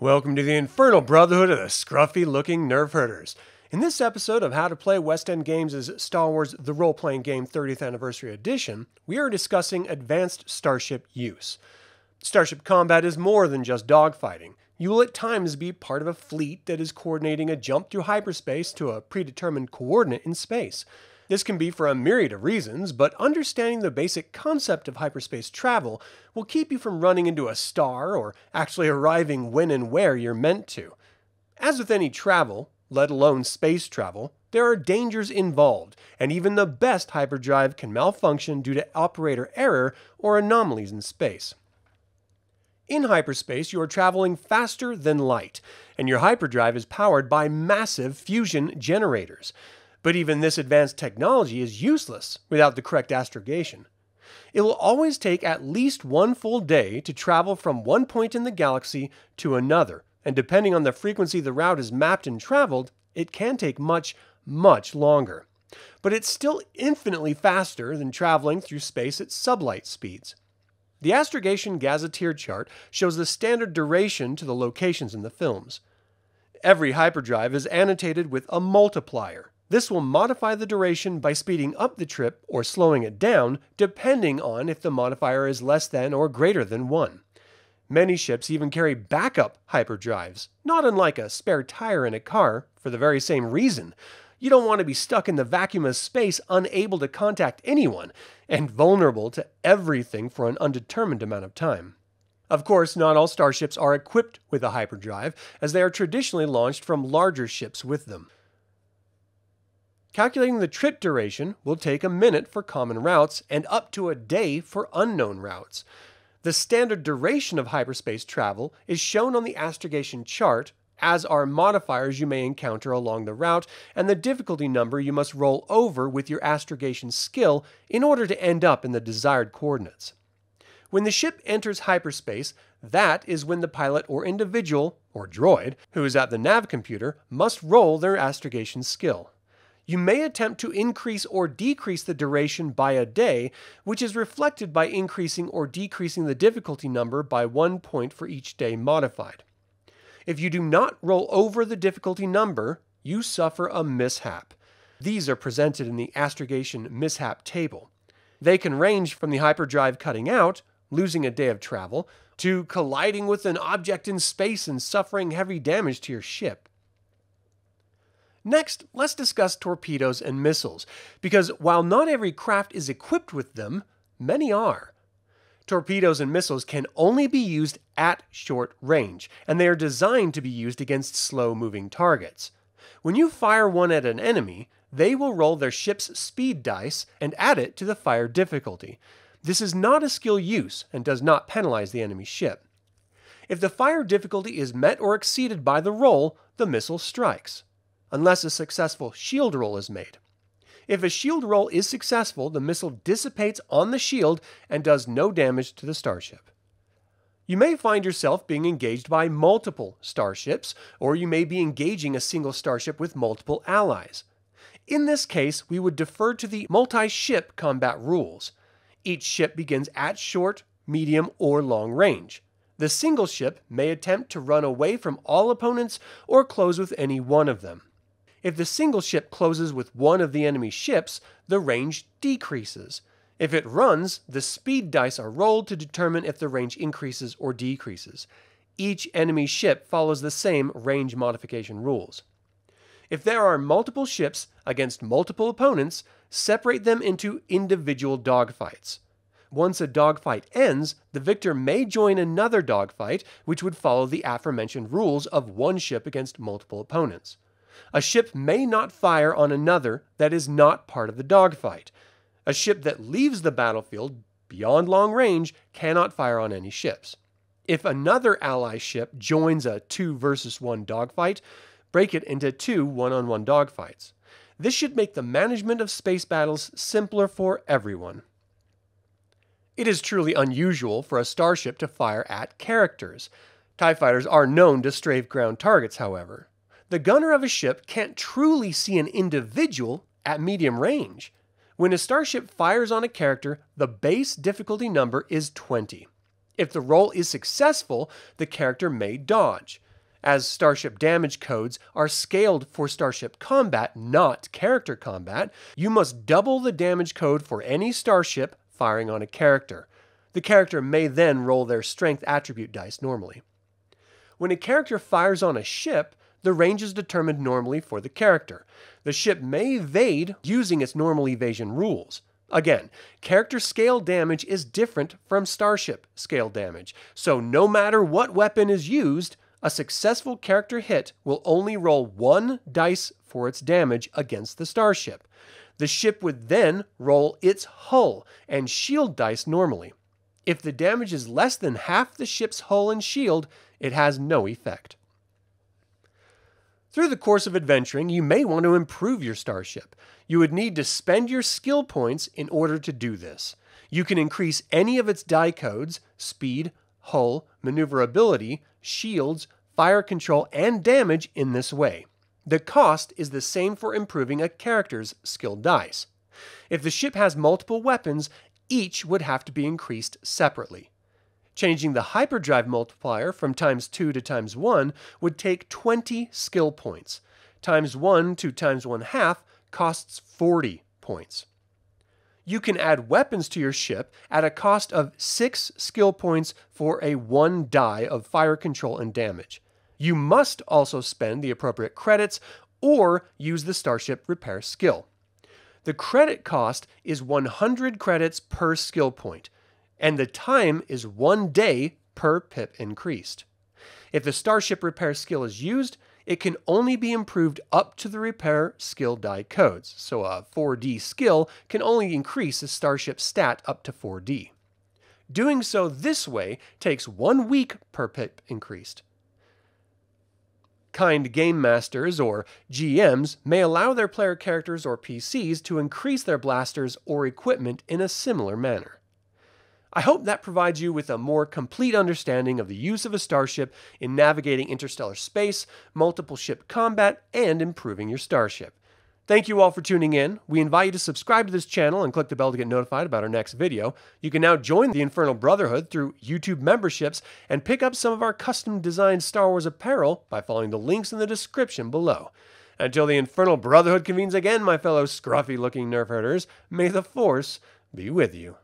Welcome to the Infernal Brotherhood of the scruffy-looking Nerf herders. In this episode of How to Play West End Games' Star Wars The Roleplaying Game 30th Anniversary Edition, we are discussing advanced Starship use. Starship combat is more than just dogfighting. You will at times be part of a fleet that is coordinating a jump through hyperspace to a predetermined coordinate in space. This can be for a myriad of reasons, but understanding the basic concept of hyperspace travel will keep you from running into a star or actually arriving when and where you're meant to. As with any travel, let alone space travel, there are dangers involved, and even the best hyperdrive can malfunction due to operator error or anomalies in space. In hyperspace, you are traveling faster than light, and your hyperdrive is powered by massive fusion generators. But even this advanced technology is useless without the correct astrogation. It will always take at least one full day to travel from one point in the galaxy to another, and depending on the frequency the route is mapped and traveled, it can take much longer. But it's still infinitely faster than traveling through space at sublight speeds. The Astrogation Gazetteer chart shows the standard duration to the locations in the films. Every hyperdrive is annotated with a multiplier. This will modify the duration by speeding up the trip or slowing it down, depending on if the modifier is less than or greater than 1. Many ships even carry backup hyperdrives, not unlike a spare tire in a car, for the very same reason. You don't want to be stuck in the vacuum of space, unable to contact anyone, and vulnerable to everything for an undetermined amount of time. Of course, not all starships are equipped with a hyperdrive, as they are traditionally launched from larger ships with them. Calculating the trip duration will take a minute for common routes and up to a day for unknown routes. The standard duration of hyperspace travel is shown on the astrogation chart, as are modifiers you may encounter along the route and the difficulty number you must roll over with your astrogation skill in order to end up in the desired coordinates. When the ship enters hyperspace, that is when the pilot or individual, or droid, who is at the nav computer must roll their astrogation skill. You may attempt to increase or decrease the duration by a day, which is reflected by increasing or decreasing the difficulty number by 1 point for each day modified. If you do not roll over the difficulty number, you suffer a mishap. These are presented in the Astrogation mishap table. They can range from the hyperdrive cutting out, losing a day of travel, to colliding with an object in space and suffering heavy damage to your ship. Next, let's discuss torpedoes and missiles, because while not every craft is equipped with them, many are. Torpedoes and missiles can only be used at short range, and they are designed to be used against slow-moving targets. When you fire one at an enemy, they will roll their ship's speed dice and add it to the fire difficulty. This is not a skill use and does not penalize the enemy ship. If the fire difficulty is met or exceeded by the roll, the missile strikes, unless a successful shield roll is made. If a shield roll is successful, the missile dissipates on the shield and does no damage to the starship. You may find yourself being engaged by multiple starships, or you may be engaging a single starship with multiple allies. In this case, we would defer to the Multiship Combat rules. Each ship begins at short, medium, or long range. The single ship may attempt to run away from all opponents or close with any one of them. If the single ship closes with one of the enemy ships, the range decreases. If it runs, the speed dice are rolled to determine if the range increases or decreases. Each enemy ship follows the same range modification rules. If there are multiple ships against multiple opponents, separate them into individual dogfights. Once a dogfight ends, the victor may join another dogfight, which would follow the aforementioned rules of one ship against multiple opponents. A ship may not fire on another that is not part of the dogfight. A ship that leaves the battlefield beyond long range cannot fire on any ships. If another ally ship joins a 2 versus 1 dogfight, break it into 2 one-on-one dogfights. This should make the management of space battles simpler for everyone. It is truly unusual for a starship to fire at characters. TIE fighters are known to strafe ground targets, however. The gunner of a ship can't truly see an individual at medium range. When a starship fires on a character, the base difficulty number is 20. If the roll is successful, the character may dodge. As Starship damage codes are scaled for Starship combat, not character combat, you must double the damage code for any Starship firing on a character. The character may then roll their strength attribute dice normally. When a character fires on a ship, the range is determined normally for the character. The ship may evade using its normal evasion rules. Again, character scale damage is different from Starship scale damage, so no matter what weapon is used, a successful character hit will only roll 1 dice for its damage against the Starship. The ship would then roll its hull and shield dice normally. If the damage is less than half the ship's hull and shield, it has no effect. Through the course of adventuring, you may want to improve your Starship. You would need to spend your skill points in order to do this. You can increase any of its die codes, speed, hull, maneuverability, shields, fire control, and damage in this way. The cost is the same for improving a character's skill dice. If the ship has multiple weapons, each would have to be increased separately. Changing the Hyperdrive multiplier from ×2 to ×1 would take 20 skill points. ×1 to ×1/2 costs 40 points. You can add weapons to your ship at a cost of 6 skill points for a 1 die of fire control and damage. You must also spend the appropriate credits or use the Starship repair skill. The credit cost is 100 credits per skill point, and the time is 1 day per pip increased. If the Starship repair skill is used, it can only be improved up to the repair skill die codes, so a 4D skill can only increase a Starship stat up to 4D. Doing so this way takes 1 week per pip increased. Kind Game Masters, or GMs, may allow their player characters or PCs to increase their blasters or equipment in a similar manner. I hope that provides you with a more complete understanding of the use of a Starship in navigating interstellar space, multiple ship combat, and improving your Starship. Thank you all for tuning in. We invite you to subscribe to this channel and click the bell to get notified about our next video. You can now join the Infernal Brotherhood through YouTube memberships and pick up some of our custom-designed Star Wars apparel by following the links in the description below. Until the Infernal Brotherhood convenes again, my fellow scruffy-looking Nerf herders, may the Force be with you.